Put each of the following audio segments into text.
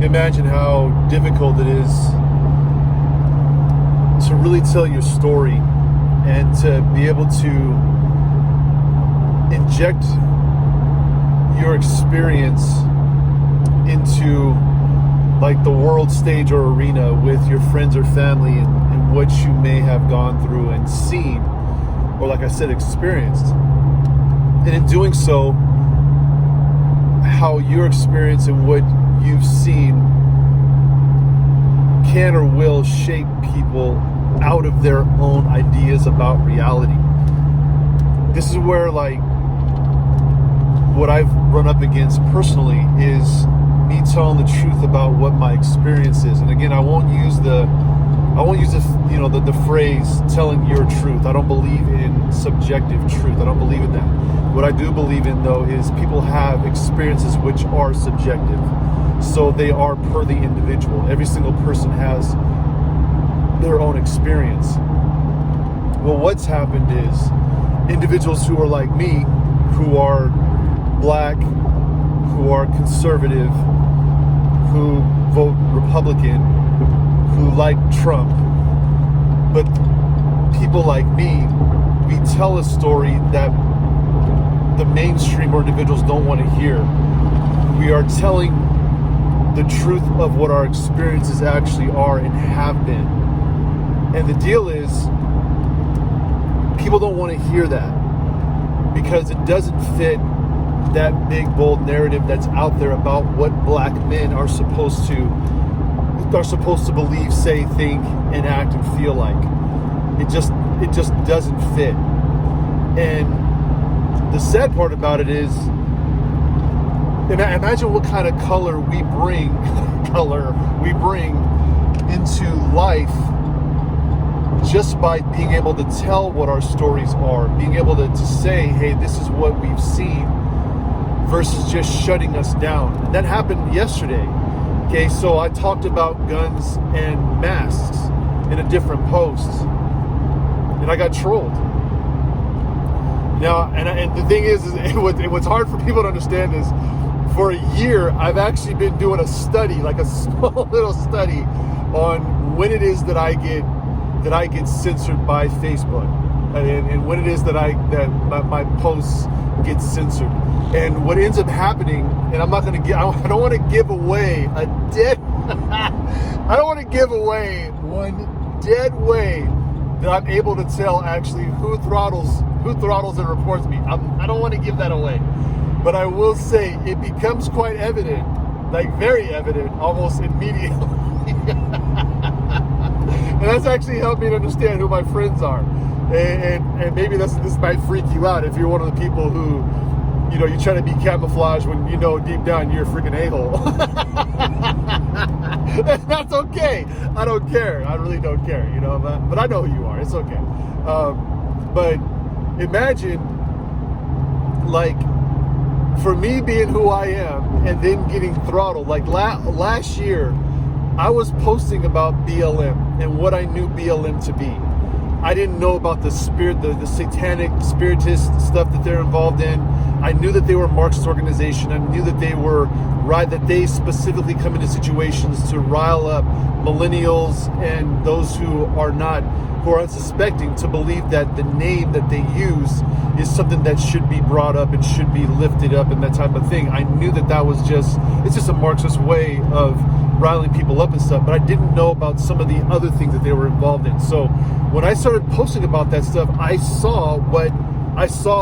imagine how difficult it is to really tell your story and to be able to inject your experience into like the world stage or arena with your friends or family and what you may have gone through and seen, or like I said, experienced. And in doing so, how your experience and what you've seen can or will shape people out of their own ideas about reality. This is where, like, what I've run up against personally is me telling the truth about what my experience is. And again, I won't use the phrase telling your truth. I don't believe in subjective truth. I don't believe in that. What I do believe in, though, is people have experiences which are subjective. So they are per the individual. Every single person has their own experience. Well, what's happened is individuals who are like me, who are black, who are conservative, who vote Republican, who like Trump, but people like me, we tell a story that the mainstream or individuals don't want to hear. We are telling the truth of what our experiences actually are and have been. And the deal is, people don't want to hear that because it doesn't fit that big, bold narrative that's out there about what black men are supposed to believe, say, think, and act and feel like. It just doesn't fit. And the sad part about it is, imagine what kind of color we bring into life just by being able to tell what our stories are, being able to say, hey, this is what we've seen, versus just shutting us down. And that happened yesterday. Okay, so I talked about guns and masks in a different post, and I got trolled. Now, and the thing is what's hard for people to understand is, for a year, I've actually been doing a study, like a small little study, on when it is that I get censored by Facebook, and when it is that my posts get censored. And what ends up happening, and I don't want to give away one dead way that I'm able to tell actually who throttles and reports me. I don't want to give that away. But I will say it becomes quite evident, like very evident, almost immediately. And that's actually helped me to understand who my friends are. And maybe this might freak you out if you're one of the people who, you try to be camouflaged when deep down you're a freaking a-hole. That's okay. I don't care. I really don't care, but I know who you are. It's okay. But imagine, like, for me being who I am and then getting throttled. Like last year, I was posting about BLM and what I knew BLM to be. I didn't know about the satanic spiritist stuff that they're involved in. I knew that they were a Marxist organization. I knew that they specifically come into situations to rile up millennials and those who are unsuspecting to believe that the name that they use is something that should be brought up and should be lifted up and that type of thing. I knew that was it's just a Marxist way of riling people up and stuff, but I didn't know about some of the other things that they were involved in. So when I started posting about that stuff, I saw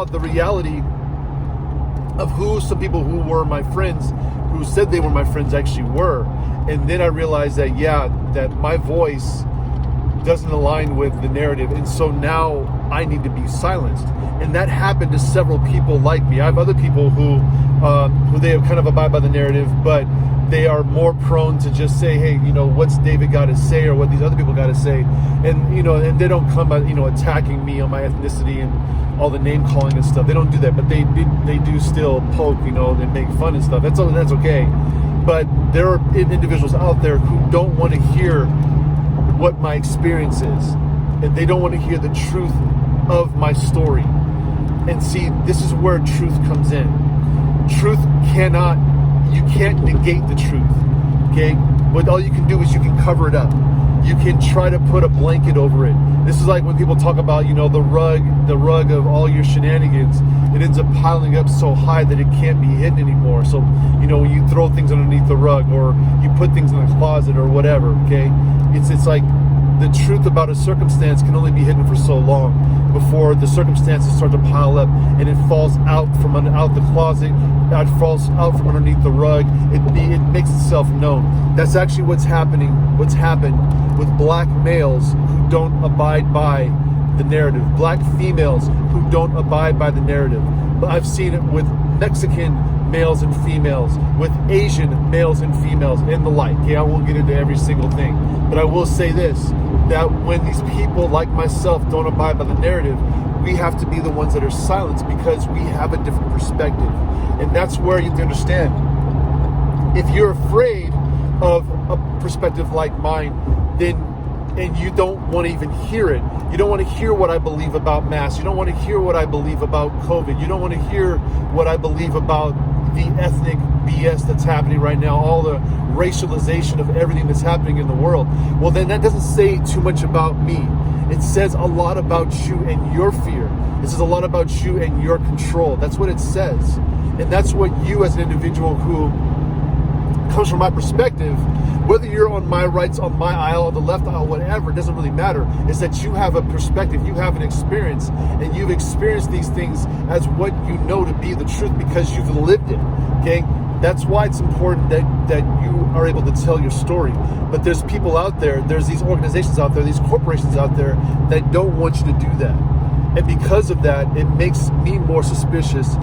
the reality of who some people who were my friends, who said they were my friends, actually were. And then I realized that my voice doesn't align with the narrative, and so now I need to be silenced. And that happened to several people like me. I have other people who they have kind of abide by the narrative, but they are more prone to just say, hey, what's David got to say, or what these other people got to say, and and they don't come attacking me on my ethnicity and all the name calling and stuff. They don't do that, but they do still poke, and make fun and stuff. That's okay. But there are individuals out there who don't want to hear what my experience is, and they don't want to hear the truth of my story. And see, this is where truth comes in. You can't negate the truth. okay? But all you can do is you can cover it up. You can try to put a blanket over it. This is like when people talk about, the rug of all your shenanigans. It ends up piling up so high that it can't be hidden anymore. So, when you throw things underneath the rug, or you put things in the closet or whatever, okay? It's like the truth about a circumstance can only be hidden for so long before the circumstances start to pile up and it falls out from out the closet, it falls out from underneath the rug. It makes itself known. That's actually what's happened with black males who don't abide by the narrative, black females who don't abide by the narrative. But I've seen it with Mexican males and females, with Asian males and females, and the like. Okay, I won't get into every single thing, but I will say this, that when these people like myself don't abide by the narrative, we have to be the ones that are silenced because we have a different perspective. And that's where you have to understand, if you're afraid of a perspective like mine, and you don't want to even hear it. You don't want to hear what I believe about masks. You don't want to hear what I believe about COVID. You don't want to hear what I believe about the ethnic BS that's happening right now, all the racialization of everything that's happening in the world. Well, then that doesn't say too much about me. It says a lot about you and your fear. It says a lot about you and your control. That's what it says. And that's what you as an individual who comes from my perspective, whether you're on my rights, on my aisle, or the left aisle, whatever, it doesn't really matter, is that you have a perspective, you have an experience, and you've experienced these things as what you know to be the truth because you've lived it, okay? That's why it's important that you are able to tell your story. But there's people out there, there's these organizations out there, these corporations out there that don't want you to do that. And because of that, it makes me more suspicious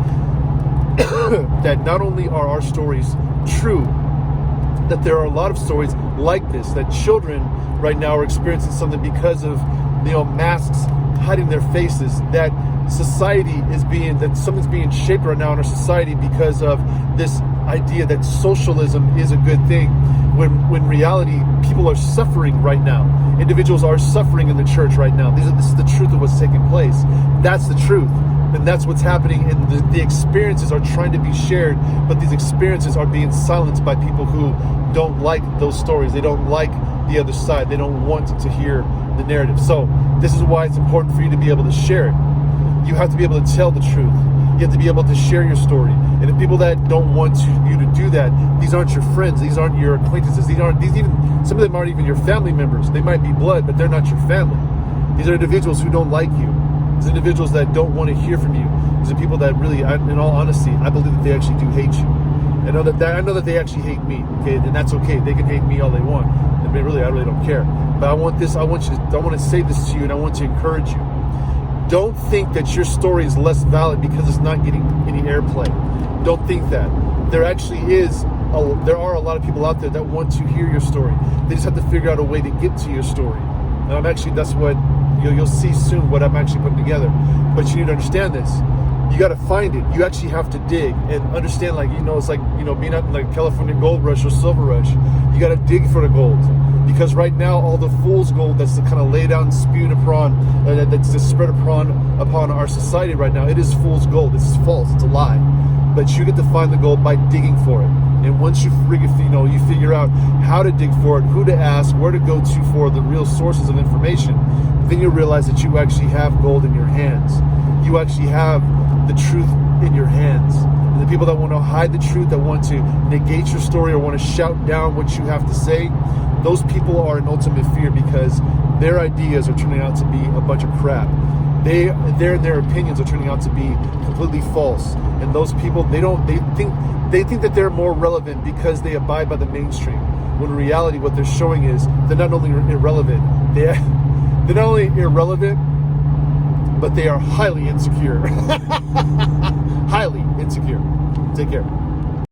that not only are our stories true, that there are a lot of stories like this, that children right now are experiencing something because of masks hiding their faces, that something's being shaped right now in our society because of this idea that socialism is a good thing, when reality, people are suffering right now. Individuals are suffering in the church right now. This is the truth of what's taking place. That's the truth. And that's what's happening, and the experiences are trying to be shared, but these experiences are being silenced by people who don't like those stories. They don't like the other side. They don't want to hear the narrative. So this is why it's important for you to be able to share it. You have to be able to tell the truth. You have to be able to share your story. And the people that don't want you to do that, these aren't your friends. These aren't your acquaintances. Some of them aren't even your family members. They might be blood, but they're not your family. These are individuals who don't like you. These individuals that don't want to hear from you. These are people that really, in all honesty, I believe that they actually do hate you. I know that they actually hate me. Okay, and that's okay. They can hate me all they want. I really don't care. But I want to say this to you, and I want to encourage you. Don't think that your story is less valid because it's not getting any airplay. Don't think that. There are a lot of people out there that want to hear your story. They just have to figure out a way to get to your story. And that's what you'll see soon, what I'm actually putting together. But you need to understand this. You got to find it. You actually have to dig and understand, it's like, being out in the California gold rush or silver rush. You got to dig for the gold. Because right now, all the fool's gold that's kind of laid out and spewed upon, that's just spread upon our society right now, it is fool's gold. It's false. It's a lie. But you get to find the gold by digging for it. And once you figure out how to dig for it, who to ask, where to go to for the real sources of information, then you realize that you actually have gold in your hands. You actually have the truth in your hands. And the people that want to hide the truth, that want to negate your story or want to shout down what you have to say, those people are in ultimate fear because their ideas are turning out to be a bunch of crap. Their opinions are turning out to be completely false. And those people, they think that they're more relevant because they abide by the mainstream. When in reality, what they're showing is they're not only irrelevant, they're not only irrelevant, but they are highly insecure. Highly insecure. Take care.